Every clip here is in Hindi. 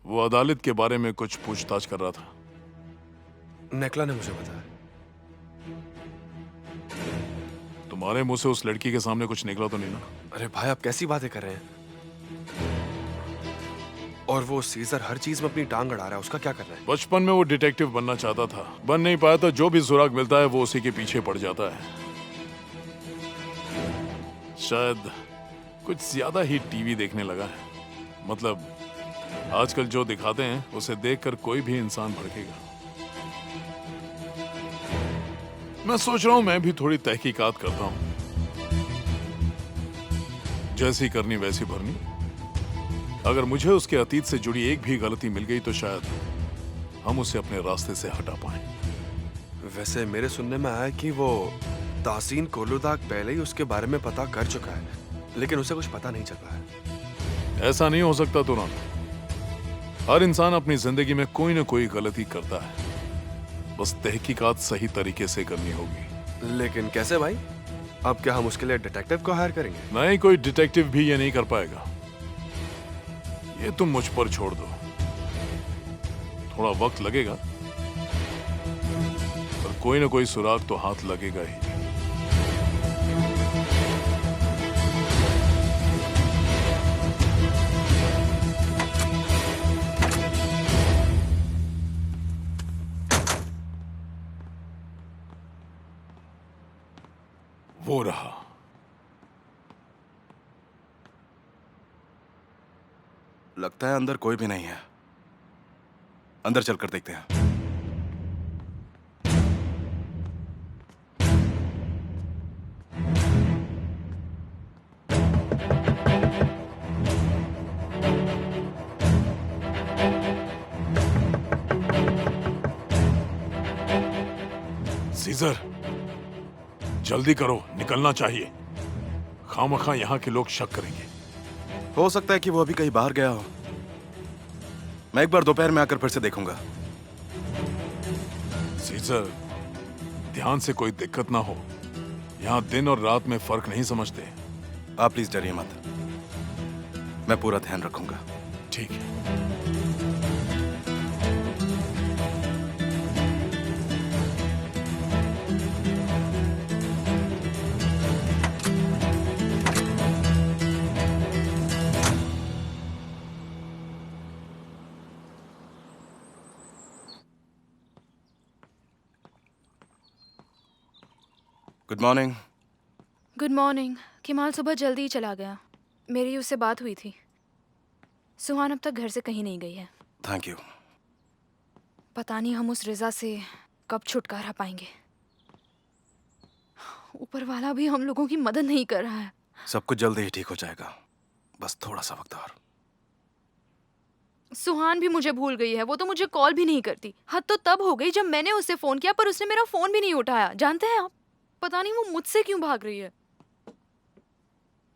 वो अदालत के बारे में कुछ पूछताछ कर रहा था। नेकला ने मुझे बताया। तुम्हारे मुंह से उस लड़की के सामने कुछ निकला तो नहीं ना? अरे भाई, आप कैसी बातें कर रहे हैं? और वो सीजर हर चीज में अपनी टांग अड़ा रहा है, उसका क्या करना है? बचपन में वो डिटेक्टिव बनना चाहता था, बन नहीं पाया तो जो भी सुराग मिलता है वो उसी के पीछे पड़ जाता है। शायद कुछ ज्यादा ही टीवी देखने लगा है। मतलब आजकल जो दिखाते हैं उसे देखकर कोई भी इंसान भड़केगा। मैं सोच रहा हूं मैं भी थोड़ी तहकीकात करता हूं, जैसी करनी वैसी भरनी। अगर मुझे उसके अतीत से जुड़ी एक भी गलती मिल गई तो शायद हम उसे अपने रास्ते से हटा पाएं। वैसे मेरे सुनने में आया कि वो तासीन कोलुदाग पहले ही उसके बारे में पता कर चुका है, लेकिन उसे कुछ पता नहीं चल पाया। ऐसा नहीं हो सकता तुरंत। हर इंसान अपनी जिंदगी में कोई ना कोई गलती करता है, बस तहकीकात सही तरीके से करनी होगी। लेकिन कैसे भाई? अब क्या हम उसके लिए डिटेक्टिव को हायर करेंगे? नहीं, कोई डिटेक्टिव भी ये नहीं कर पाएगा। ये तुम मुझ पर छोड़ दो। थोड़ा वक्त लगेगा, पर कोई ना कोई सुराग तो हाथ लगेगा ही। वो रहा। लगता है अंदर कोई भी नहीं है। अंदर चलकर देखते हैं। सीजर, जल्दी करो, निकलना चाहिए। खामखा यहाँ के लोग शक करेंगे। हो सकता है कि वो अभी कहीं बाहर गया हो। मैं एक बार दोपहर में आकर फिर से देखूंगा। सीजर, ध्यान से कोई दिक्कत ना हो। यहाँ दिन और रात में फर्क नहीं समझते। आप प्लीज डरिए मत, मैं पूरा ध्यान रखूंगा। ठीक है। Good morning. Good morning. किमाल सुबह जल्दी ही चला गया। मेरी उससे बात हुई थी। सुहान अब तक घर से कहीं नहीं गई है। Thank you. पता नहीं हम उस रिजा से कब छुटकारा पाएंगे। ऊपर वाला भी हम लोगों की मदद नहीं कर रहा है। सब कुछ जल्दी ही ठीक हो जाएगा, बस थोड़ा सा वक्त और। सुहान भी मुझे भूल गई है। वो तो मुझे कॉल भी नहीं करती। हद तो तब हो गई जब मैंने उससे फोन किया, पर उसने मेरा फोन भी नहीं उठाया। जानते हैं आप, पता नहीं वो मुझसे क्यों भाग रही है।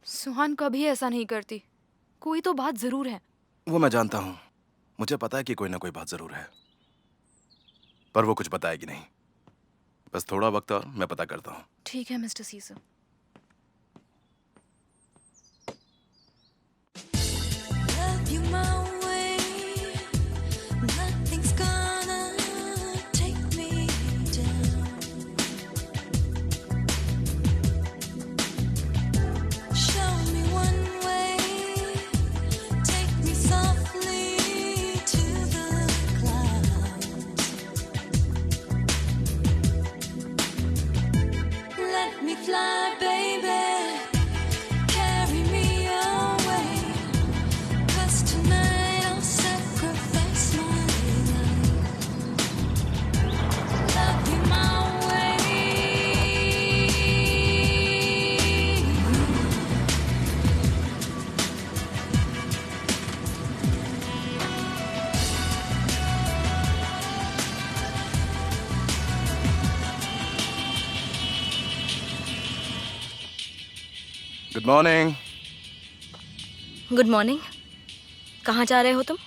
सुहान कभी ऐसा नहीं करती। कोई तो बात जरूर है। वो मैं जानता हूं, मुझे पता है कि कोई ना कोई बात जरूर है, पर वो कुछ बताएगी नहीं। बस थोड़ा वक्त और, मैं पता करता हूं। ठीक है mister Caesar. Fly, baby, carry me away, 'cause tonight I'll sacrifice my life, love you my way. Good morning. Good morning. कहाँ जा रहे हो तुम?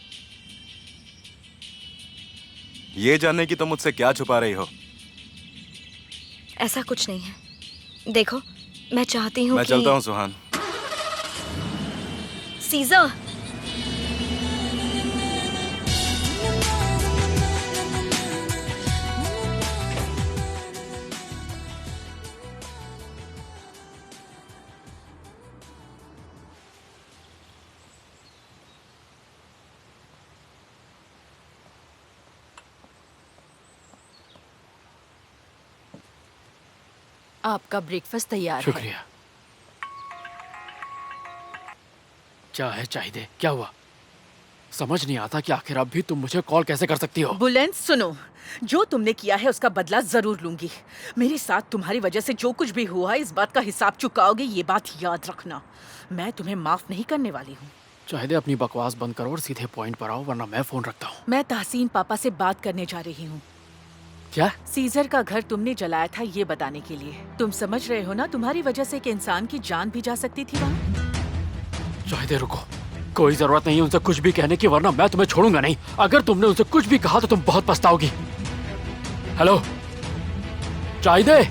ये जानने की तुम मुझसे क्या छुपा रही हो? ऐसा कुछ नहीं है। देखो, मैं चाहती हूँ मैं कि... चलता हूँ सुहान। सीजर, आपका ब्रेकफास्ट तैयार है। शुक्रिया। क्या है चाहिए? क्या हुआ? समझ नहीं आता कि आखिर अब भी तुम मुझे कॉल कैसे कर सकती हो। बुलेंट सुनो, जो तुमने किया है उसका बदला जरूर लूंगी। मेरे साथ तुम्हारी वजह से जो कुछ भी हुआ इस बात का हिसाब चुकाओगे, ये बात याद रखना। मैं तुम्हें माफ नहीं करने वाली हूँ। चाहिए अपनी बकवास बंद करो और सीधे पॉइंट पर आओ, वरना मैं फोन रखता हूँ। मैं तहसीन पापा से बात करने जा रही हूँ। क्या? सीजर का घर तुमने जलाया था ये बताने के लिए। तुम समझ रहे हो ना, तुम्हारी वजह से एक इंसान की जान भी जा सकती थी वहाँ। चाहिए रुको, कोई जरूरत नहीं है उनसे कुछ भी कहने की, वरना मैं तुम्हें छोड़ूंगा नहीं। अगर तुमने उनसे कुछ भी कहा तो तुम बहुत पछताओगी। हेलो चाहिए?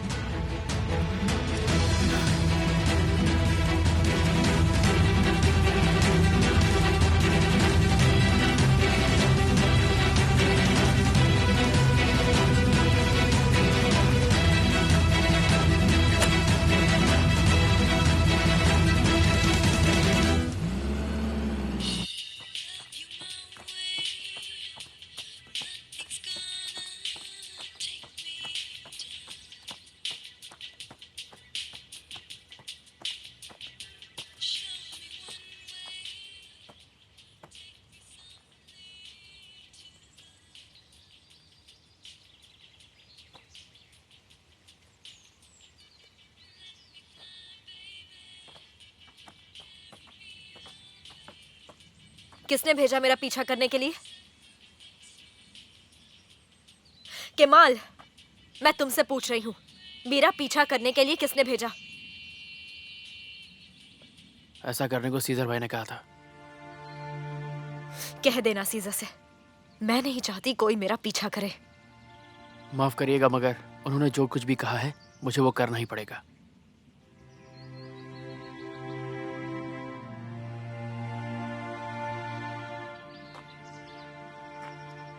किसने भेजा मेरा पीछा करने के लिए? केमाल, मैं तुमसे पूछ रही हूँ, मेरा पीछा करने के लिए किसने भेजा? ऐसा करने को सीजर भाई ने कहा था। कह देना सीजर से, मैं नहीं चाहती कोई मेरा पीछा करे। माफ करिएगा मगर उन्होंने जो कुछ भी कहा है मुझे वो करना ही पड़ेगा।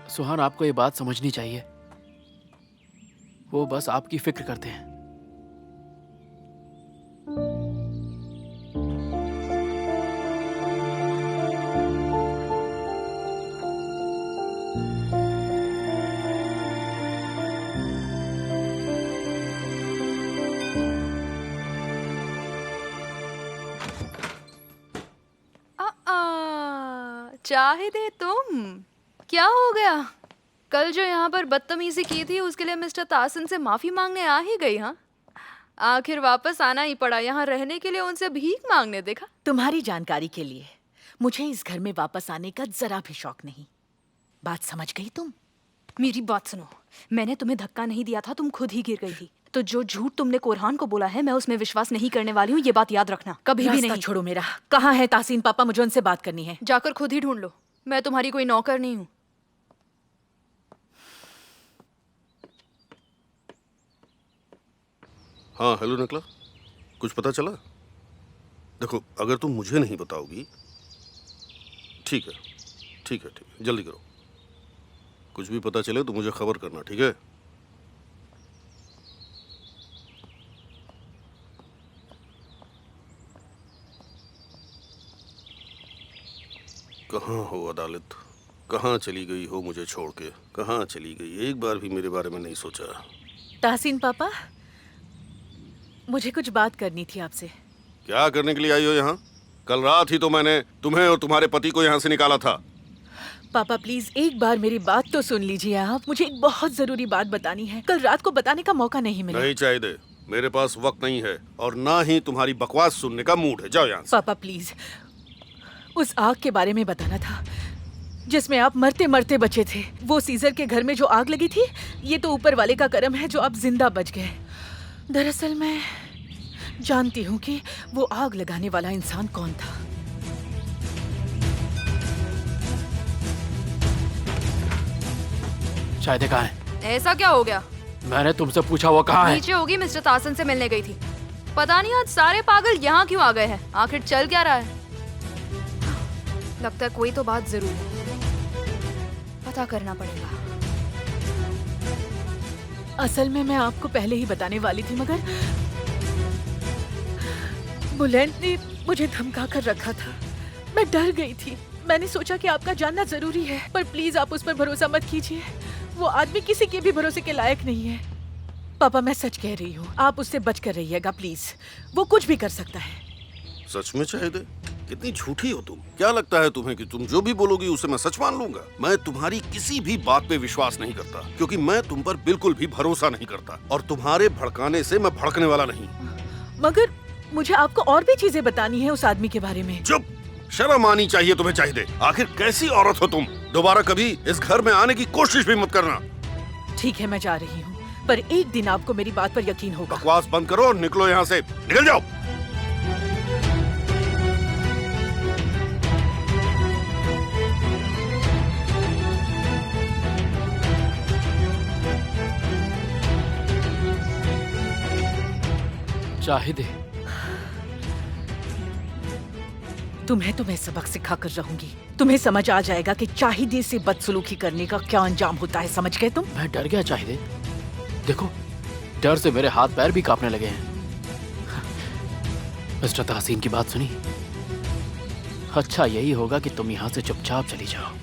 सुहान, आपको ये बात समझनी चाहिए, वो बस आपकी फिक्र करते हैं। चाहिए तुम, क्या हो गया? कल जो यहाँ पर बदतमीजी की थी उसके लिए मिस्टर तासिन से माफी मांगने आ ही गई। हाँ, आखिर वापस आना ही पड़ा यहाँ रहने के लिए, उनसे भीख मांगने। देखा? तुम्हारी जानकारी के लिए मुझे इस घर में वापस आने का जरा भी शौक नहीं। बात समझ गई तुम? मेरी बात सुनो, मैंने तुम्हें धक्का नहीं दिया था, तुम खुद ही गिर गई थी। तो जो झूठ तुमने कोरहान को बोला है मैं उसमें विश्वास नहीं करने वाली हूँ, ये बात याद रखना। कभी भी नहीं। छोड़ो मेरा। कहाँ है तासीन पापा? मुझे उनसे बात करनी है। जाकर खुद ही ढूंढ लो, मैं तुम्हारी कोई नौकर नहीं हूँ। हाँ हेलो नकला, कुछ पता चला? देखो अगर तुम मुझे नहीं बताओगी, ठीक है ठीक है ठीक है, जल्दी करो। कुछ भी पता चले तो मुझे खबर करना, ठीक है? कहाँ हो अदालत? कहाँ चली गई हो मुझे छोड़ के? कहाँ चली गई? एक बार भी मेरे बारे में नहीं सोचा। तासीन पापा, मुझे कुछ बात करनी थी आपसे। क्या करने के लिए आई हो यहाँ? कल रात ही तो मैंने तुम्हें और तुम्हारे पति को यहाँ से निकाला था। पापा प्लीज एक बार मेरी बात तो सुन लीजिए आप। मुझे एक बहुत जरूरी बात बतानी है, कल रात को बताने का मौका नहीं मिला। नहीं चाहिए, मेरे पास वक्त नहीं है और ना ही तुम्हारी बकवास सुनने का मूड है। जाओ यहाँ से। पापा प्लीज, उस आग के बारे में बताना था जिसमें आप मरते मरते बचे थे। वो सीजर के घर में जो आग लगी थी, ये तो ऊपर वाले का करम है जो आप जिंदा बच गए। दरअसल मैं जानती हूँ कि वो आग लगाने वाला इंसान कौन था। शायद कहाँ है? ऐसा क्या हो गया? मैंने तुमसे पूछा वो कहाँ है? नीचे होगी, मिस्टर तासन से मिलने गई थी। पता नहीं आज सारे पागल यहाँ क्यों आ गए हैं। आखिर चल क्या रहा है? लगता है कोई तो बात जरूर है, पता करना पड़ेगा। असल में मैं आपको पहले ही बताने वाली थी, मगर बुलेंट ने मुझे धमका कर रखा था। मैं डर गई थी। मैंने सोचा कि आपका जानना जरूरी है, पर प्लीज आप उस पर भरोसा मत कीजिए। वो आदमी किसी के भी भरोसे के लायक नहीं है। पापा मैं सच कह रही हूँ, आप उससे बच कर रहिएगा प्लीज। वो कुछ भी कर सकता है। सच में शाहिद? कितनी झूठी हो तुम। क्या लगता है तुम्हें कि तुम जो भी बोलोगी उसे मैं सच मान लूंगा? मैं तुम्हारी किसी भी बात पे विश्वास नहीं करता, क्योंकि मैं तुम पर बिल्कुल भी भरोसा नहीं करता, और तुम्हारे भड़काने से मैं भड़कने वाला नहीं। मगर मुझे आपको और भी चीजें बतानी है उस आदमी के बारे में। चुप! शर्म आनी चाहिए तुम्हें चाहिए। आखिर कैसी औरत हो तुम? दोबारा कभी इस घर में आने की कोशिश भी मत करना। ठीक है, मैं जा रही हूँ, पर एक दिन आपको मेरी बात पर यकीन होगा। बकवास बंद करो और निकलो यहाँ से। निकल जाओ। चाहिए तुम्हें तो मैं सबक सिखा कर रहूंगी। तुम्हें समझ आ जाएगा कि चाहिए से बदसलूकी करने का क्या अंजाम होता है। समझ गए तुम? मैं डर गया चाहिए। देखो, डर से मेरे हाथ पैर भी कांपने लगे हैं। मिस्टर ताहसीन की बात सुनी? अच्छा यही होगा कि तुम यहाँ से चुपचाप चली जाओ।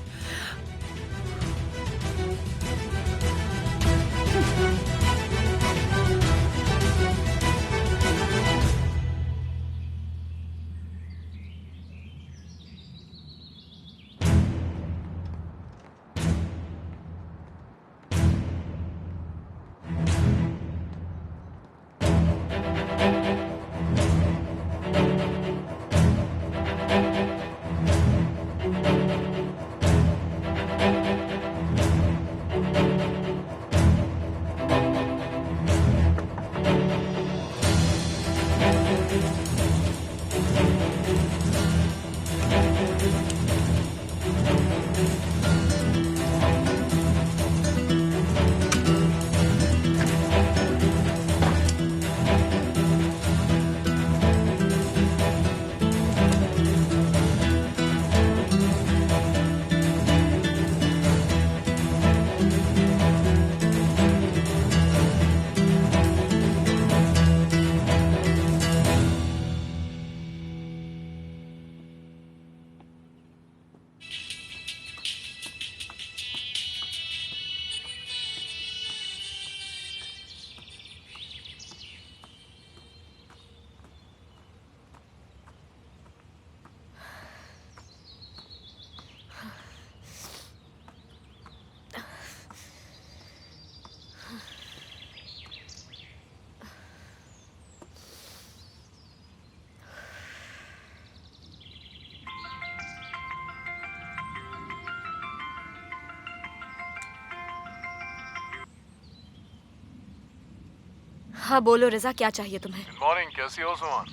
हाँ बोलो रिजा, क्या चाहिए तुम्हें? मॉर्निंग, कैसी हो सुमान?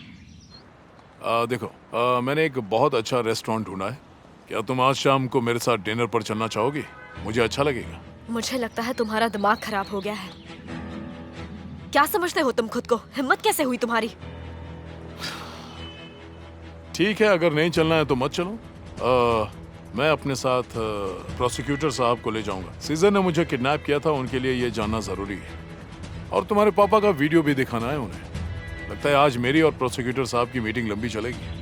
देखो, मैंने एक बहुत अच्छा रेस्टोरेंट ढूंढा है। क्या तुम आज शाम को मेरे साथ डिनर पर चलना चाहोगी? मुझे अच्छा लगेगा। मुझे लगता है तुम्हारा दिमाग खराब हो गया है। क्या समझते हो तुम खुद को? हिम्मत कैसे हुई तुम्हारी? ठीक है, अगर नहीं चलना है तो मत चलो। मैं अपने साथ प्रोसिक्यूटर साहब को ले जाऊंगा। सीजर ने मुझे किडनैप किया था, उनके लिए ये जानना जरूरी है। और तुम्हारे पापा का वीडियो भी दिखाना है उन्हें। लगता है आज मेरी और प्रोसिक्यूटर साहब की मीटिंग लंबी चलेगी।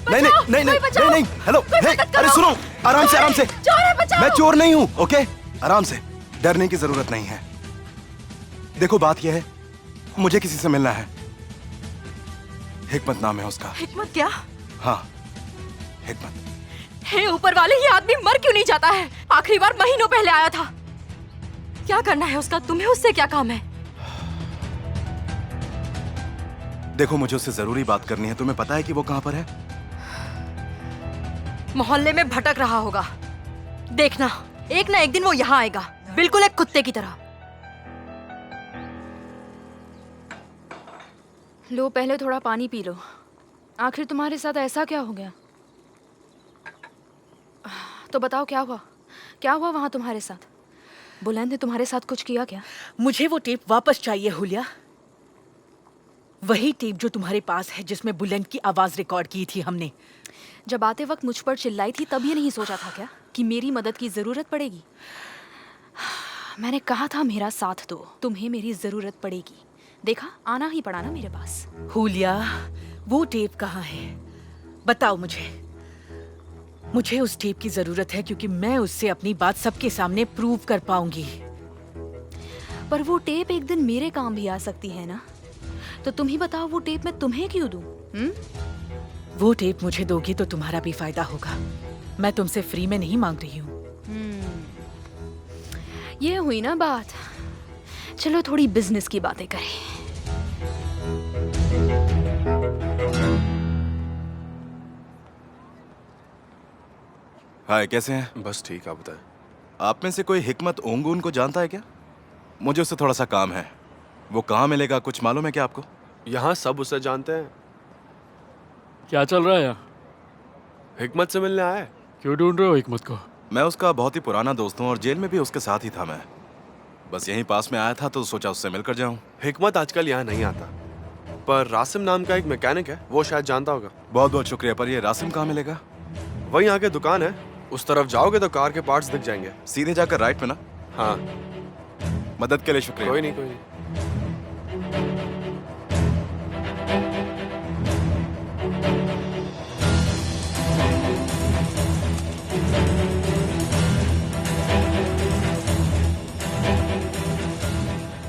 नहीं नहीं नहीं नहीं नहीं नहीं, हेलो, हे, अरे सुनो, आराम से आराम से। मैं चोर नहीं हूँ, ओके? आराम से, डरने की जरूरत नहीं है। देखो बात यह है, मुझे किसी से मिलना है। हिकमत नाम है उसका। हिकमत क्या? हाँ, हिकमत। हे ऊपर वाले, ये आदमी मर क्यों नहीं जाता है? आखिरी बार महीनों पहले आया था। क्या करना है उसका? तुम्हें उससे क्या काम है? देखो, मुझे उससे जरूरी बात करनी है। तुम्हें पता है कि वो कहाँ पर है? मोहल्ले में भटक रहा होगा। देखना, एक ना एक दिन वो यहाँ आएगा, बिल्कुल एक कुत्ते की तरह। लो, पहले थोड़ा पानी पी लो। आखिर तुम्हारे साथ ऐसा क्या हो गया? तो बताओ, क्या हुआ? क्या हुआ वहां तुम्हारे साथ? बुलंद ने तुम्हारे साथ कुछ किया क्या? मुझे वो टेप वापस चाहिए हुलिया। वही टेप जो तुम्हारे पास है, जिसमें बुलंद की आवाज रिकॉर्ड की थी हमने। जब आते वक्त मुझ पर चिल्लाई थी तब ये नहीं सोचा था क्या कि मेरी मदद की जरूरत पड़ेगी? मैंने कहा था मेरा साथ दो, तुम्हें मेरी जरूरत पड़ेगी। देखा, आना ही पड़ा ना मेरे पास। हुलिया, वो टेप कहाँ है? बताओ मुझे। मुझे उस टेप की जरूरत है क्योंकि मैं उससे अपनी बात सबके सामने प्रूव कर पाऊंगी। पर वो टेप एक दिन मेरे काम भी आ सकती है ना, तो तुम ही बताओ वो टेप मैं तुम्हें क्यों दूं? वो टेप मुझे दोगी तो तुम्हारा भी फायदा होगा। मैं तुमसे फ्री में नहीं मांग रही हूँ। ये हुई ना बात। चलो थोड़ी बिजनेस की बातें करें। हाय, कैसे हैं? बस ठीक, आप बताएं। आप में से कोई हिकमत ओंगून को जानता है क्या? मुझे उससे थोड़ा सा काम है। वो कहाँ मिलेगा, कुछ मालूम है क्या आपको? यहाँ सब उसे जानते हैं। क्या चल रहा है यहाँ? हिकमत से मिलने आया है। क्यों ढूंढ रहे हो हिकमत को? मैं उसका बहुत ही पुराना दोस्त हूँ और जेल में भी उसके साथ ही था। मैं बस यहीं पास में आया था तो सोचा उससे मिलकर जाऊँ। हिकमत आजकल यहाँ नहीं आता, पर रासिम नाम का एक मैकेनिक है, वो शायद जानता होगा। बहुत बहुत शुक्रिया, पर ये रासिम कहाँ मिलेगा? वहीं आगे दुकान है, उस तरफ जाओगे तो कार के पार्ट्स दिख जाएंगे। सीधे जाकर राइट में ना? हाँ। मदद के लिए शुक्रिया। कोई नहीं, कोई नहीं।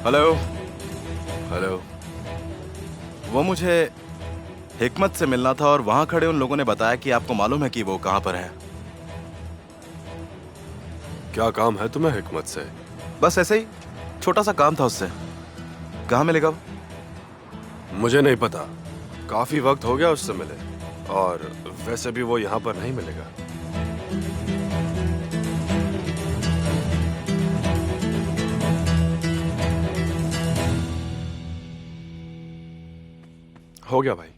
हेलो। हेलो। वो मुझे हिकमत से मिलना था और वहां खड़े उन लोगों ने बताया कि आपको मालूम है कि वो कहां पर है। क्या काम है तुम्हें हिकमत से? बस ऐसे ही छोटा सा काम था उससे। कहाँ मिलेगा वो? मुझे नहीं पता, काफी वक्त हो गया उससे मिले, और वैसे भी वो यहाँ पर नहीं मिलेगा। हो गया भाई।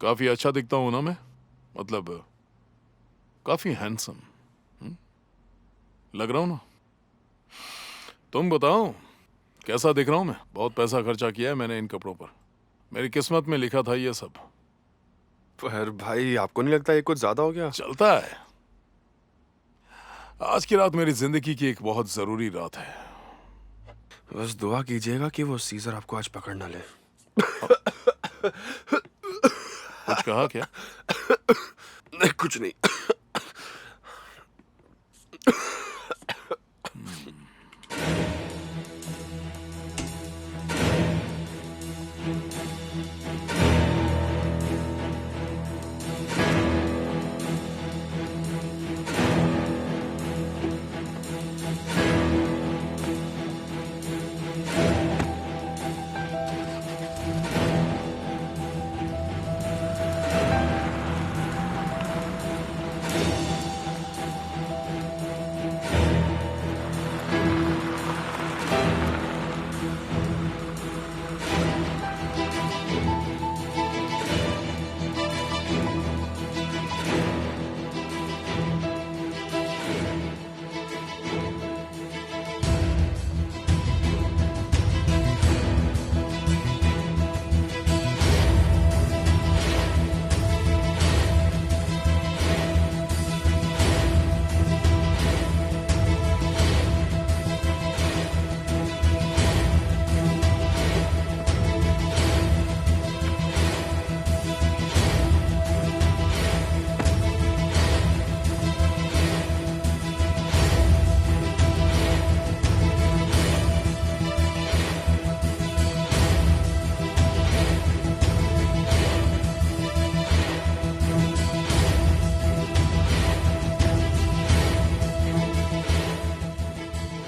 काफी अच्छा दिखता हूं ना मैं? मतलब काफी हैंडसम लग रहा हूं ना? तुम बताओ कैसा दिख रहा हूं मैं? बहुत पैसा खर्चा किया है मैंने इन कपड़ों पर। मेरी किस्मत में लिखा था ये सब। पर भाई, आपको नहीं लगता ये कुछ ज्यादा हो गया? चलता है। आज की रात मेरी जिंदगी की एक बहुत जरूरी रात है। बस दुआ कीजिएगा कि वो सीजर आपको आज पकड़ ना ले। कुछ कहा क्या? नहीं, कुछ नहीं।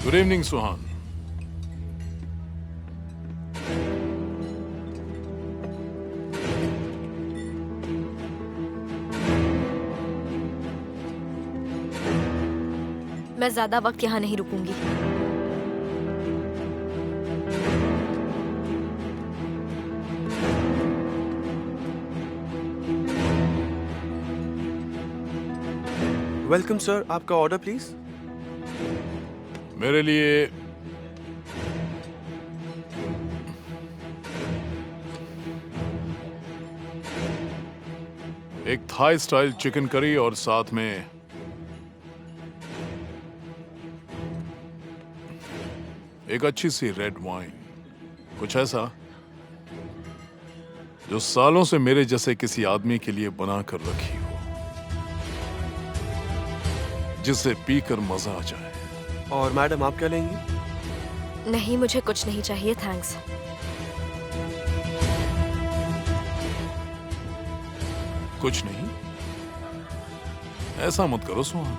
गुड इवनिंग सुहान। मैं ज्यादा वक्त यहाँ नहीं रुकूंगी। वेलकम सर, आपका ऑर्डर प्लीज। मेरे लिए एक थाई स्टाइल चिकन करी और साथ में एक अच्छी सी रेड वाइन, कुछ ऐसा जो सालों से मेरे जैसे किसी आदमी के लिए बना कर रखी हो, जिसे पीकर मजा आ जाए। और मैडम आप क्या लेंगी? नहीं, मुझे कुछ नहीं चाहिए, थैंक्स। कुछ नहीं? ऐसा मत करो सुहान।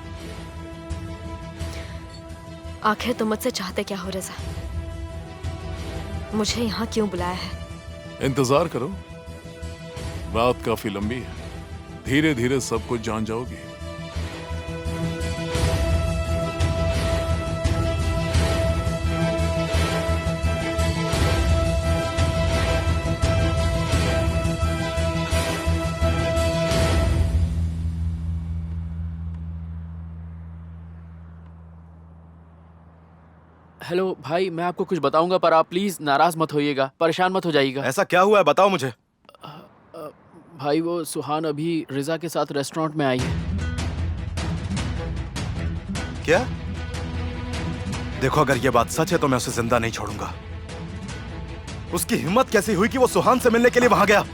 आखिर तुम मुझसे चाहते क्या हो रज़ा? मुझे यहाँ क्यों बुलाया है? इंतजार करो, रात काफी लंबी है, धीरे धीरे सब कुछ जान जाओगी। हेलो भाई, मैं आपको कुछ बताऊंगा पर आप प्लीज नाराज मत होइएगा, परेशान मत हो जाइएगा। ऐसा क्या हुआ है, बताओ मुझे। भाई वो सुहान अभी रिजा के साथ रेस्टोरेंट में आई है। क्या? देखो, अगर ये बात सच है तो मैं उसे जिंदा नहीं छोड़ूंगा। उसकी हिम्मत कैसी हुई कि वो सुहान से मिलने के लिए वहां गया?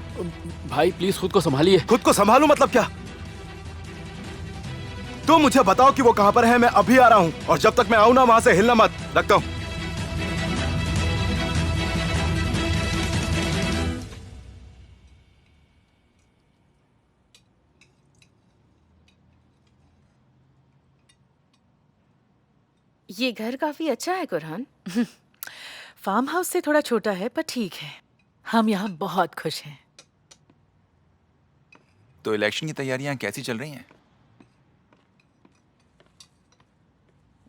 भाई प्लीज खुद को संभालिए। खुद को संभालू मतलब क्या? तो मुझे बताओ कि वो कहां पर है, मैं अभी आ रहा हूं, और जब तक मैं आऊं ना वहां से हिलना मत। रखता हूं। ये घर काफी अच्छा है कुरहान। फार्म हाउस से थोड़ा छोटा है पर ठीक है। हम यहाँ बहुत खुश हैं। तो इलेक्शन की तैयारियां कैसी चल रही हैं?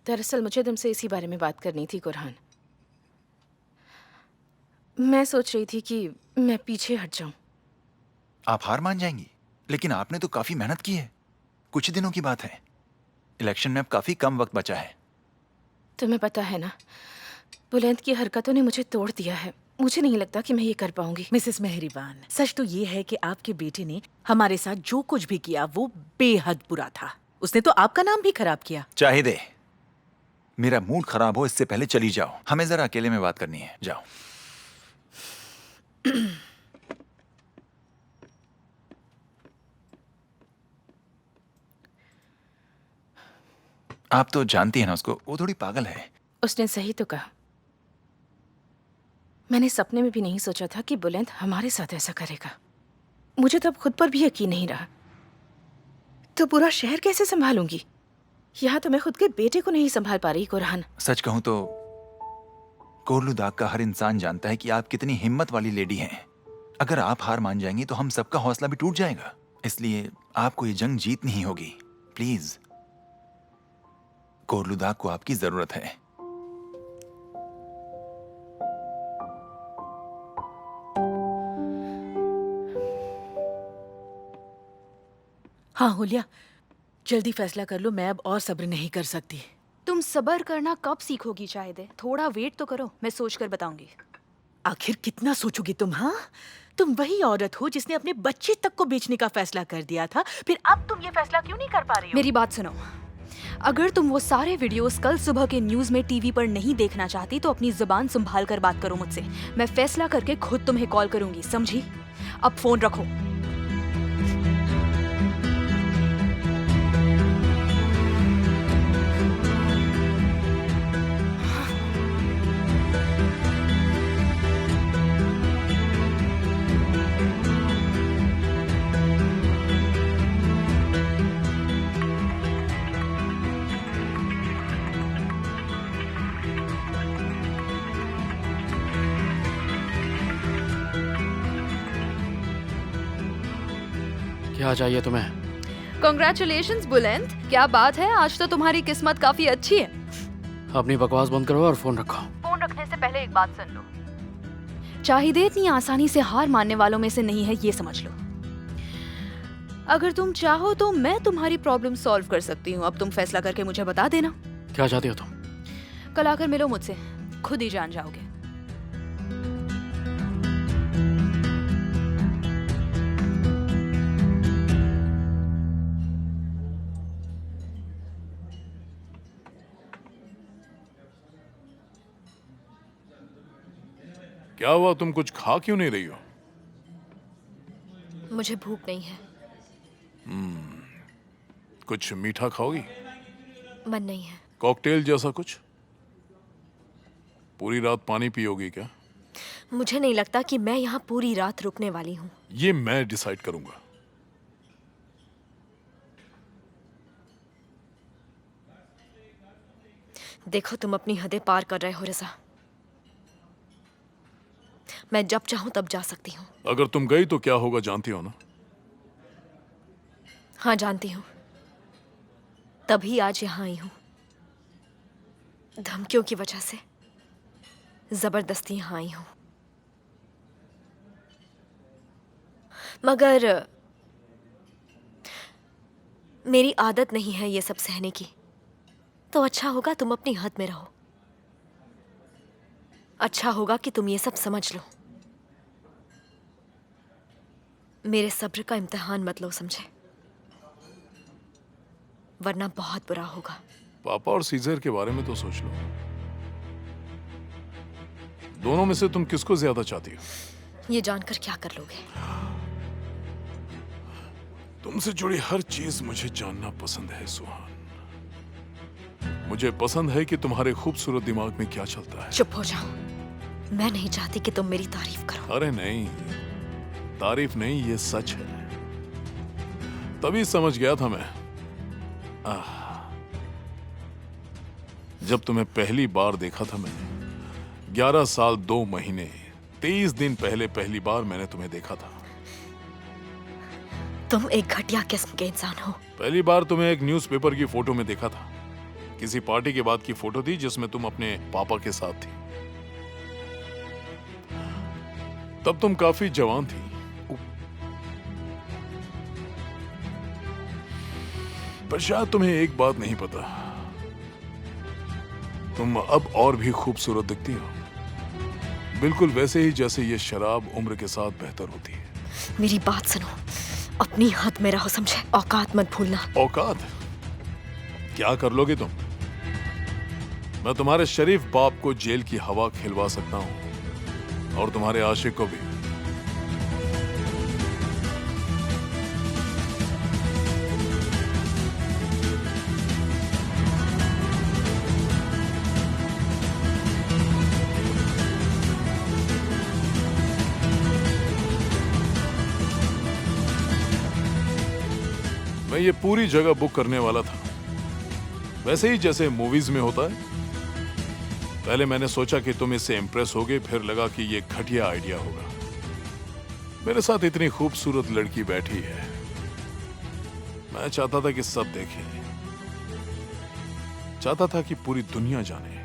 दरअसल मुझे तुमसे इसी बारे में बात करनी थी कुरहान। मैं सोच रही थी कि मैं पीछे हट जाऊं। आप हार मान जाएंगी, लेकिन आपने तो काफी मेहनत की है। कुछ ही दिनों की बात है, इलेक्शन में अब काफी कम वक्त बचा है। तुम्हें पता है ना, बुलंद की हरकतों ने मुझे तोड़ दिया है। मुझे नहीं लगता कि मैं ये कर पाऊंगी। मिसेस मेहरीबान, सच तो ये है कि आपके बेटे ने हमारे साथ जो कुछ भी किया वो बेहद बुरा था। उसने तो आपका नाम भी खराब किया। चाहिए मेरा मूड खराब हो इससे पहले चली जाओ, हमें जरा अकेले में बात करनी है। जाओ। आप तो जानती हैं ना उसको, वो थोड़ी पागल है। उसने सही तो कहा। मैंने सपने में भी नहीं सोचा था कि बुलंद हमारे साथ ऐसा करेगा। मुझे तो अब खुद पर भी यकीन नहीं रहा। तो पूरा शहर कैसे संभालूंगी? यहाँ तो मैं खुद के बेटे को नहीं संभाल पा रही कुरहान। सच कहूं तो कोरलू दाग का हर इंसान जानता है कि आप कितनी हिम्मत वाली लेडी हैं। अगर आप हार मान जाएंगी तो हम सबका हौसला भी टूट जाएगा। इसलिए आपको ये जंग जीतनी ही होगी। प्लीज, कोरलू दाग को आपकी जरूरत है। हाँ हुलिया, जल्दी फैसला कर लो, मैं अब और सब्र नहीं कर सकती। तुम सब्र करना कब सीखोगी शायद? थोड़ा वेट तो करो, मैं सोच कर बताऊंगी। आखिर कितना सोचोगी तुम? हाँ, तुम वही औरत हो जिसने अपने बच्चे तक को बेचने का फैसला कर दिया था, फिर अब तुम ये फैसला क्यों नहीं कर पा रही हो? मेरी बात सुनो, अगर तुम वो सारे वीडियोस कल सुबह के न्यूज में टीवी पर नहीं देखना चाहती तो अपनी जुबान संभाल कर बात करो मुझसे। मैं फैसला करके खुद तुम्हें कॉल करूंगी, समझी? अब फोन रखो। क्या चाहिए तुम्हें? कॉन्ग्रेचुलेशंस बुलंद, क्या बात है, आज तो तुम्हारी किस्मत काफी अच्छी है। अपनी बकवास बंद करो और फोन रखो। फोन रखने से पहले एक बात सुन लो। चाहिए इतनी आसानी से हार मानने वालों में से नहीं है, ये समझ लो। अगर तुम चाहो तो मैं तुम्हारी प्रॉब्लम सॉल्व कर सकती हूँ। अब तुम फैसला करके मुझे बता देना। क्या चाहती हो तुम? कल आकर मिलो मुझसे, खुद ही जान जाओगे। क्या हुआ, तुम कुछ खा क्यों नहीं रही हो? मुझे भूख नहीं है। कुछ मीठा खाओगी? मन नहीं है। कॉकटेल जैसा कुछ? पूरी रात पानी पियोगी क्या? मुझे नहीं लगता कि मैं यहाँ पूरी रात रुकने वाली हूँ। ये मैं डिसाइड करूंगा। देखो, तुम अपनी हदें पार कर रहे हो रज़ा। मैं जब चाहूं तब जा सकती हूँ। अगर तुम गई तो क्या होगा जानती हो ना? हाँ, जानती हूँ। तभी आज यहाँ आई हूँ। धमकियों की वजह से जबरदस्ती यहाँ आई हूँ। मगर मेरी आदत नहीं है ये सब सहने की। तो अच्छा होगा तुम अपनी हद में रहो। अच्छा होगा कि तुम ये सब समझ लो। मेरे सब्र का इम्तिहान मत लो, समझे? वरना बहुत बुरा होगा। पापा और सीजर के बारे में तो सोच लो। दोनों में से तुम किसको ज्यादा चाहती हो? ये जानकर क्या कर लोगे? तुमसे जुड़ी हर चीज मुझे जानना पसंद है सुहान। मुझे पसंद है कि तुम्हारे खूबसूरत दिमाग में क्या चलता है। चुप हो जाओ। मैं नहीं चाहती कि तुम मेरी तारीफ करो। अरे नहीं, तारीफ नहीं, ये सच है। तभी समझ गया था मैं जब तुम्हें पहली बार देखा था मैंने। 11 साल 2 महीने 23 दिन पहले पहली बार मैंने तुम्हें देखा था। तुम एक घटिया किस्म के इंसान हो। पहली बार तुम्हें एक न्यूज़पेपर की फोटो में देखा था। किसी पार्टी के बाद की फोटो थी जिसमें तुम अपने पापा के साथ थी। तब तुम काफी जवान थी। पर शायद तुम्हें एक बात नहीं पता, तुम अब और भी खूबसूरत दिखती हो। बिल्कुल वैसे ही जैसे ये शराब उम्र के साथ बेहतर होती है। मेरी बात सुनो, अपनी हद में रहो, समझे? औकात मत भूलना। औकात? क्या कर लोगे तुम? मैं तुम्हारे शरीफ बाप को जेल की हवा खिलवा सकता हूं, और तुम्हारे आशिक को भी। मैं ये पूरी जगह बुक करने वाला था, वैसे ही जैसे मूवीज में होता है। पहले मैंने सोचा कि तुम इससे इंप्रेस होगे, फिर लगा कि ये घटिया आइडिया होगा। मेरे साथ इतनी खूबसूरत लड़की बैठी है, मैं चाहता था कि सब देखें, चाहता था कि पूरी दुनिया जाने।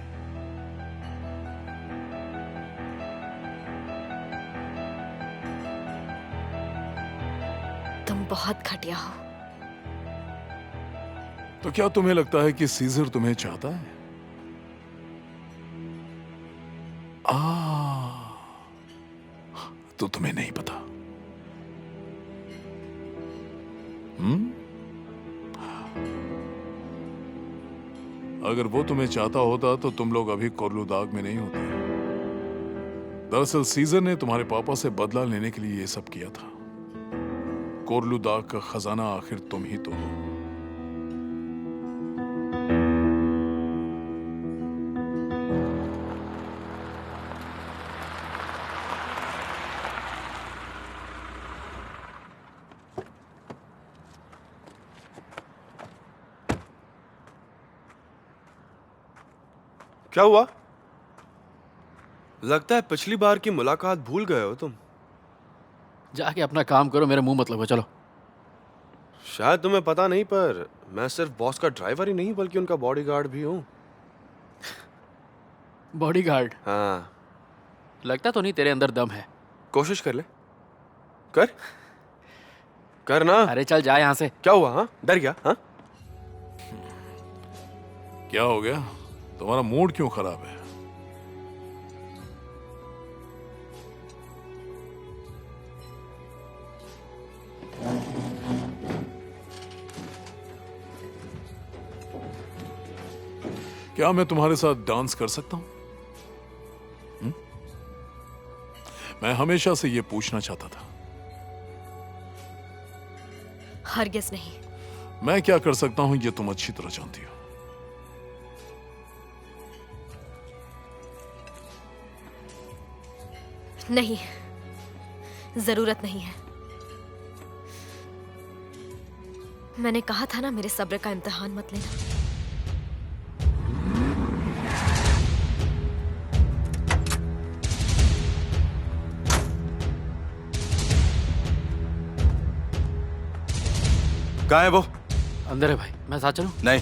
तुम बहुत घटिया हो। तो क्या तुम्हें लगता है कि सीजर तुम्हें चाहता है? तो तुम्हें नहीं पता। अगर वो तुम्हें चाहता होता तो तुम लोग अभी कोर्लुदाग में नहीं होते। दरअसल सीजर ने तुम्हारे पापा से बदला लेने के लिए ये सब किया था। कोर्लुदाग का खजाना आखिर तुम ही तो हो। क्या हुआ? लगता है पिछली बार की मुलाकात भूल गए हो तुम। जाके अपना काम करो, मेरे मुंह मत लगो। चलो। शायद तुम्हें पता नहीं, पर मैं सिर्फ बॉस का ड्राइवर ही नहीं बल्कि उनका बॉडीगार्ड भी हूँ। बॉडीगार्ड? हाँ। लगता तो नहीं तेरे अंदर दम है। कोशिश कर ले। कर। कर ना। अरे चल जा यहाँ से। क्या हुआ? हाँ, डर गया? हाँ, क्या हो गया? तुम्हारा मूड क्यों खराब है? क्या मैं तुम्हारे साथ डांस कर सकता हूं? मैं हमेशा से ये पूछना चाहता था। हरगिज नहीं। मैं क्या कर सकता हूं ये तुम अच्छी तरह जानती हो। नहीं, जरूरत नहीं है। मैंने कहा था ना, मेरे सब्र का इम्तिहान मत लेना। कहाँ है वो? अंदर है भाई, मैं साथ चलूं? नहीं।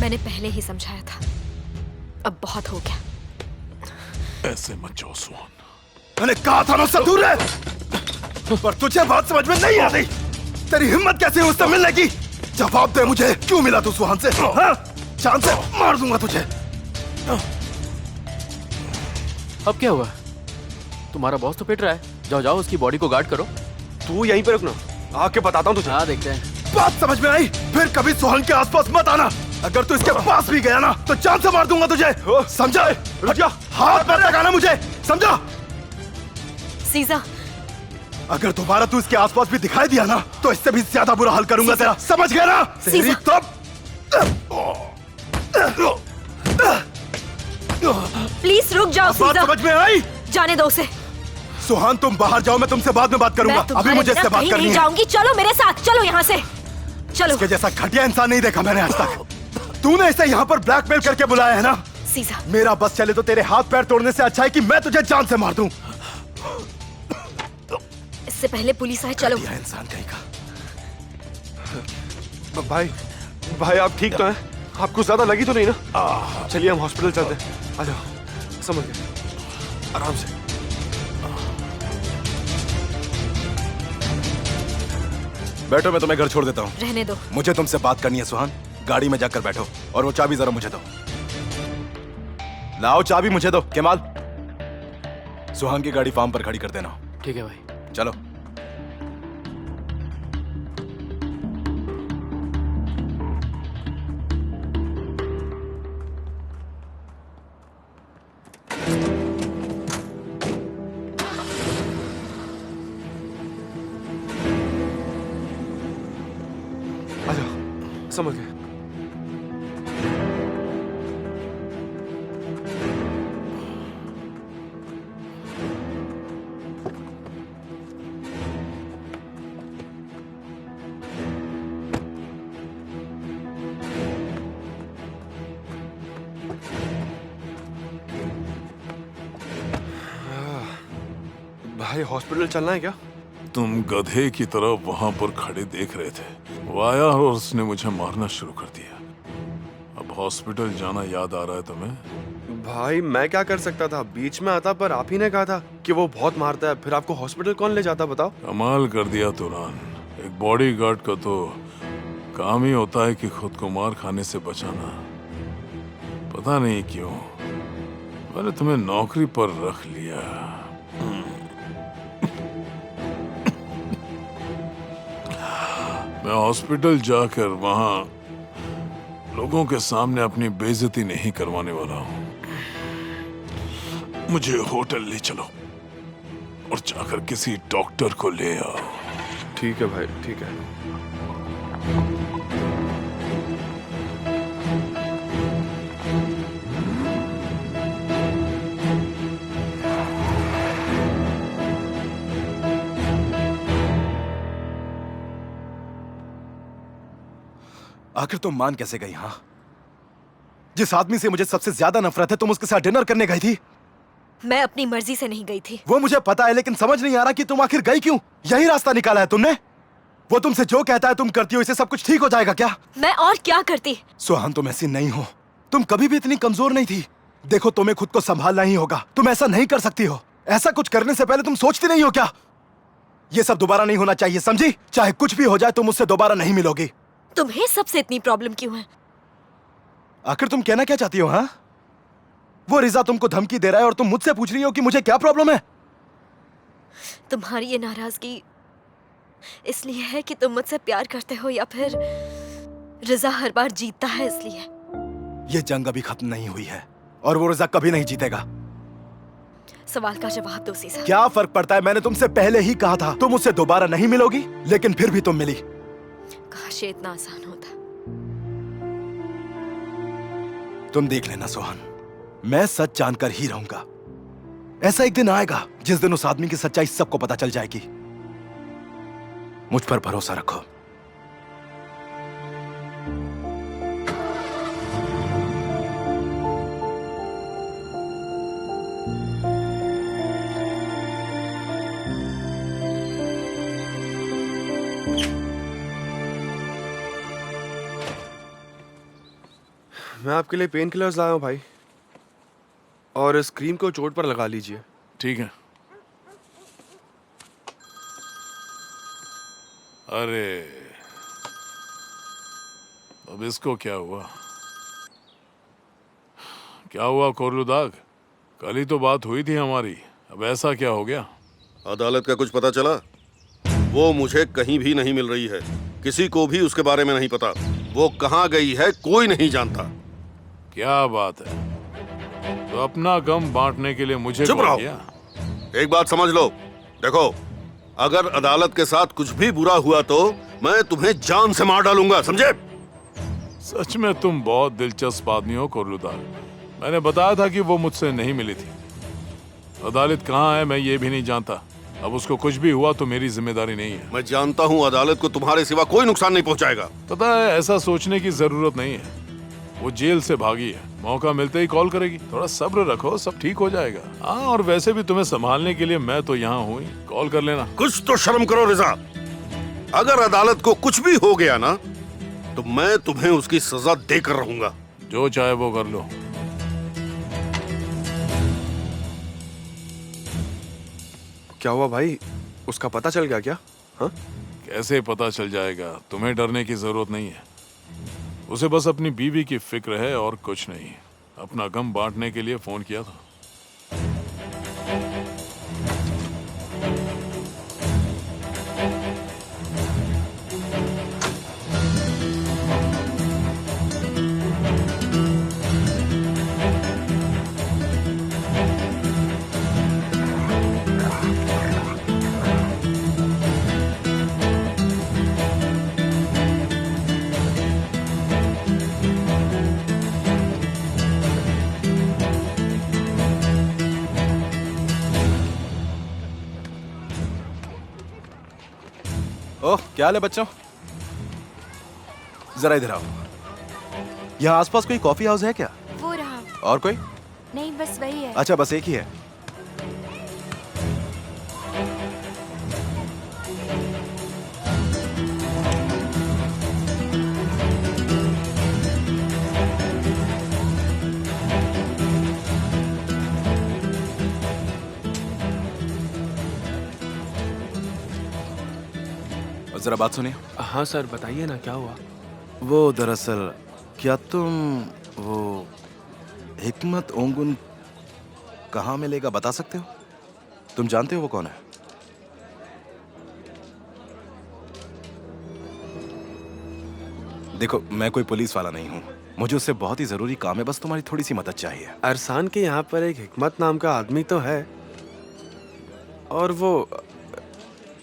मैंने पहले ही समझाया था, अब बहुत हो गया। ऐसे मत जाओ सुहान। मैंने कहा था ना उससे दूर रह, पर तुझे बात समझ में नहीं आती। तेरी हिम्मत कैसे है उससे मिलने की? जवाब दे मुझे, क्यों मिला तू सुहान से? हाँ? जान से मार दूंगा तुझे। अब क्या हुआ? तुम्हारा बॉस तो पिट रहा है, जाओ जाओ उसकी बॉडी को गार्ड करो। तू यहीं पे रुकना, आके बताता हूँ तुझे। हाँ देखते हैं। बात समझ में आई? फिर कभी सुहान के आसपास मत आना। अगर तू इसके पास भी गया ना तो जान से मार दूंगा तुझे, समझा? हाथ मत लगाना मुझे, समझा? सीजा, अगर दोबारा तू इसके आसपास भी दिखाई दिया ना तो इससे भी ज्यादा बुरा हाल करूंगा तेरा, समझ गया ना? तेरी तो प्लीज रुक जाओ। बात सीजा, समझ में आई? जाने दो उसे। सुहान तुम बाहर जाओ, मैं तुमसे बाद में बात करूंगा। अभी मुझे इससे बात करनी नहीं है। जाऊंगी, चलो मेरे साथ, चलो यहाँ से, चलो। इसके जैसा घटिया इंसान नहीं देखा मैंने आज तक। तूने इसे यहाँ पर ब्लैकमेल करके बुलाया है ना? सीजा, मेरा बस चले तो तेरे हाथ पैर तोड़ने से अच्छा है कि मैं तुझे जान से मार दूं। इससे पहले पुलिस आए, चलो। घटिया इंसान कहीं का। भाई, भाई आप ठीक तो हैं? आपको ज्यादा लगी तो नहीं ना? चलिए हम हॉस्पिटल चलते हैं। आ जाओ, समझ गए, आराम से। बैठो, मैं तुम्हें घर छोड़ देता हूँ। रहने दो। मुझे तुमसे बात करनी है सुहान। गाड़ी में जाकर बैठो और वो चाबी जरा मुझे दो। लाओ चाबी मुझे दो। केमाल, सुहान की गाड़ी फार्म पर खड़ी कर देना। ठीक है भाई। चलो। आ जाओ, समझ गए। भाई हॉस्पिटल चलना है क्या? तुम गधे की तरह वहां पर खड़े देख रहे थे, वो आया और उसने मुझे मारना शुरू कर दिया। अब हॉस्पिटल जाना याद आ रहा है तुम्हें? भाई मैं क्या कर सकता था, बीच में आता, पर आप ही ने कहा था कि वो बहुत मारता है, फिर आपको हॉस्पिटल कौन ले जाता बताओ? कमाल कर दिया तुरान। एक बॉडीगार्ड का तो काम ही होता है कि खुद को मार खाने से बचाना। पता नहीं क्यों मैंने तुम्हें नौकरी पर रख लिया। मैं हॉस्पिटल जाकर वहां लोगों के सामने अपनी बेइज्जती नहीं करवाने वाला हूं। मुझे होटल ले चलो और जाकर किसी डॉक्टर को ले आओ। ठीक है भाई, ठीक है। आखिर तुम मान कैसे गई? हाँ, जिस आदमी से मुझे सबसे ज्यादा नफरत है तुम उसके साथ डिनर करने गई थी। मैं अपनी मर्जी से नहीं गई थी। वो मुझे पता है, लेकिन समझ नहीं आ रहा कि तुम आखिर गई क्यों? यही रास्ता निकाला है तुमने? वो तुमसे जो कहता है तुम करती हो, इससे सब कुछ ठीक हो जाएगा क्या? मैं और क्या करती? सुहान, तुम ऐसी नहीं हो। तुम कभी भी इतनी कमजोर नहीं थी। देखो, तुम्हें खुद को संभालना ही होगा। तुम ऐसा नहीं कर सकती हो। ऐसा कुछ करने से पहले तुम सोचती नहीं हो क्या? ये सब दोबारा नहीं होना चाहिए, समझी? चाहे कुछ भी हो जाए तुम मुझसे दोबारा नहीं मिलोगी। तुम्हें सबसे इतनी प्रॉब्लम क्यों है? आखिर तुम कहना क्या चाहती हो? हाँ, वो रिजा तुमको धमकी दे रहा है और तुम मुझसे पूछ रही हो कि मुझे क्या प्रॉब्लम है? तुम्हारी ये नाराजगी इसलिए है कि तुम मुझसे प्यार करते हो या फिर रिजा हर बार जीतता है इसलिए? ये जंग अभी खत्म नहीं हुई है और वो रिजा कभी नहीं जीतेगा। सवाल का जवाब दो सीजर। क्या फर्क पड़ता है? मैंने तुमसे पहले ही कहा था तुम मुझसे दोबारा नहीं मिलोगी, लेकिन फिर भी तुम मिली। काश ये इतना आसान होता। तुम देख लेना सोहन, मैं सच जानकर ही रहूंगा। ऐसा एक दिन आएगा जिस दिन उस आदमी की सच्चाई सबको पता चल जाएगी। मुझ पर भरोसा रखो। मैं आपके लिए पेन किलर्स लाया हूँ भाई, और इस क्रीम को चोट पर लगा लीजिए। ठीक है। अरे अब इसको क्या हुआ? क्या हुआ कोरलुदाग? कल ही तो बात हुई थी हमारी, अब ऐसा क्या हो गया? अदालत का कुछ पता चला? वो मुझे कहीं भी नहीं मिल रही है, किसी को भी उसके बारे में नहीं पता। वो कहाँ गई है कोई नहीं जानता। क्या बात है? तो अपना गम बांटने के लिए मुझे चुप कॉल रहो। किया? एक बात समझ लो, देखो, अगर अदालत के साथ कुछ भी बुरा हुआ तो मैं तुम्हें जान से मार डालूंगा, समझे? सच में तुम बहुत दिलचस्प आदमी हो कोरलुदाग। मैंने बताया था कि वो मुझसे नहीं मिली थी। अदालत कहाँ है मैं ये भी नहीं जानता। अब उसको कुछ भी हुआ तो मेरी जिम्मेदारी नहीं है। मैं जानता हूँ अदालत को तुम्हारे सिवा कोई नुकसान नहीं पहुंचाएगा। पता है, ऐसा सोचने की जरूरत नहीं है। वो जेल से भागी है, मौका मिलते ही कॉल करेगी। थोड़ा सब्र रखो, सब ठीक हो जाएगा। हाँ, और वैसे भी तुम्हें संभालने के लिए मैं तो यहाँ हूँ ही, कॉल कर लेना। कुछ तो शर्म करो रिजा। अगर अदालत को कुछ भी हो गया ना तो मैं तुम्हें उसकी सजा देकर रहूंगा। जो चाहे वो कर लो। क्या हुआ भाई, उसका पता चल गया क्या? हाँ, कैसे पता चल जाएगा? तुम्हें डरने की जरूरत नहीं है। उसे बस अपनी बीवी की फिक्र है और कुछ नहीं। अपना गम बांटने के लिए फोन किया था। ओह, क्या हाल है बच्चों? जरा इधर आओ। यहाँ आसपास कोई कॉफी हाउस है क्या? वो रहा। और कोई? नहीं, बस वही है। अच्छा, बस एक ही है। जरा बात सुनिए। हाँ सर, बताइए ना, क्या हुआ? वो दरअसल, क्या तुम वो हिकमत ओंगुन कहाँ मिलेगा बता सकते हो? तुम जानते हो वो कौन है? देखो, मैं कोई पुलिस वाला नहीं हूँ, मुझे उससे बहुत ही जरूरी काम है, बस तुम्हारी थोड़ी सी मदद चाहिए। अरसान के यहाँ पर एक हिकमत नाम का आदमी तो है, और वो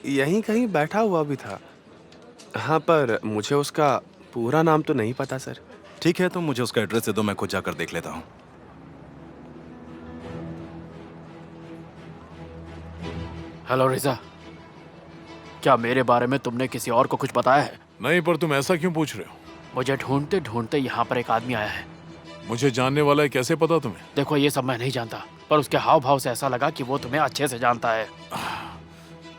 यहीं कहीं बैठा हुआ भी था। हाँ, पर मुझे उसका पूरा नाम तो नहीं पता सर। ठीक है, तुम मुझे उसका एड्रेस दे दो, मैं खुद जाकर देख लेता हूँ। हेलो रिजा, क्या मेरे बारे में तुमने किसी और को कुछ बताया है? नहीं, पर तुम ऐसा क्यों पूछ रहे हो? मुझे ढूंढते ढूंढते यहाँ पर एक आदमी आया है। मुझे जानने वाला है, कैसे पता तुम्हें? देखो, ये सब मैं नहीं जानता, पर उसके हाव भाव से ऐसा लगा कि वो तुम्हें अच्छे से जानता है।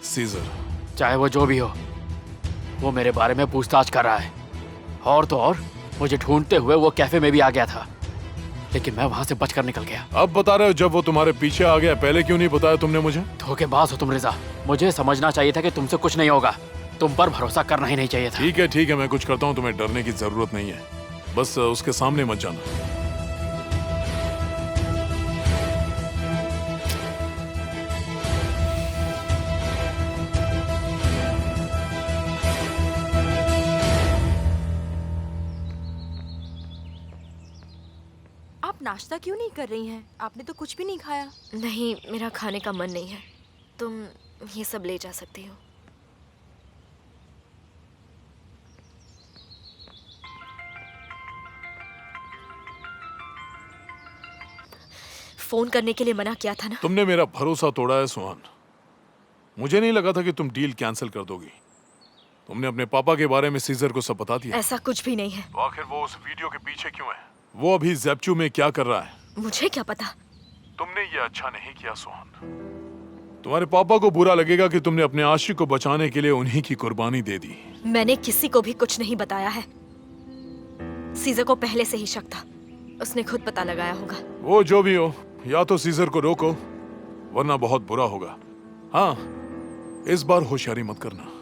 सीजर, चाहे वो जो भी हो, वो मेरे बारे में पूछताछ कर रहा है। और तो और, मुझे ढूंढते हुए वो कैफे में भी आ गया था, लेकिन मैं वहां से बचकर निकल गया। अब बता रहे हो जब वो तुम्हारे पीछे आ गया, पहले क्यों नहीं बताया तुमने मुझे? धोखेबाज हो तुम रिजा। मुझे समझना चाहिए था कि तुमसे कुछ नहीं होगा। तुम पर भरोसा करना ही नहीं चाहिए था। ठीक है, मैं कुछ करता हूँ, तुम्हें डरने की जरूरत नहीं है। बस उसके सामने मत जाना। आप नाश्ता क्यों नहीं कर रही हैं? आपने तो कुछ भी नहीं खाया। नहीं, मेरा खाने का मन नहीं है। तुम ये सब ले जा सकती हो। फोन करने के लिए मना किया था ना। तुमने मेरा भरोसा तोड़ा है सुहान। मुझे नहीं लगा था कि तुम डील कैंसिल कर दोगी। तुमने अपने पापा के बारे में सीजर को सब बता दिया। ऐसा कुछ भी नहीं है। तो आखिर वो उस वीडियो के पीछे क्यों है? वो अभी ज़ेप्चू में क्या कर रहा है? मुझे क्या पता। तुमने ये अच्छा नहीं किया सुहान। तुम्हारे पापा को बुरा लगेगा कि तुमने अपने आशिक को बचाने के लिए उन्हीं की कुर्बानी दे दी। मैंने किसी को भी कुछ नहीं बताया है। सीजर को पहले से ही शक था। उसने खुद पता लगाया होगा। वो जो भी हो, या तो सीजर को रोको वरना बहुत बुरा होगा। हाँ, इस बार होशियारी मत करना।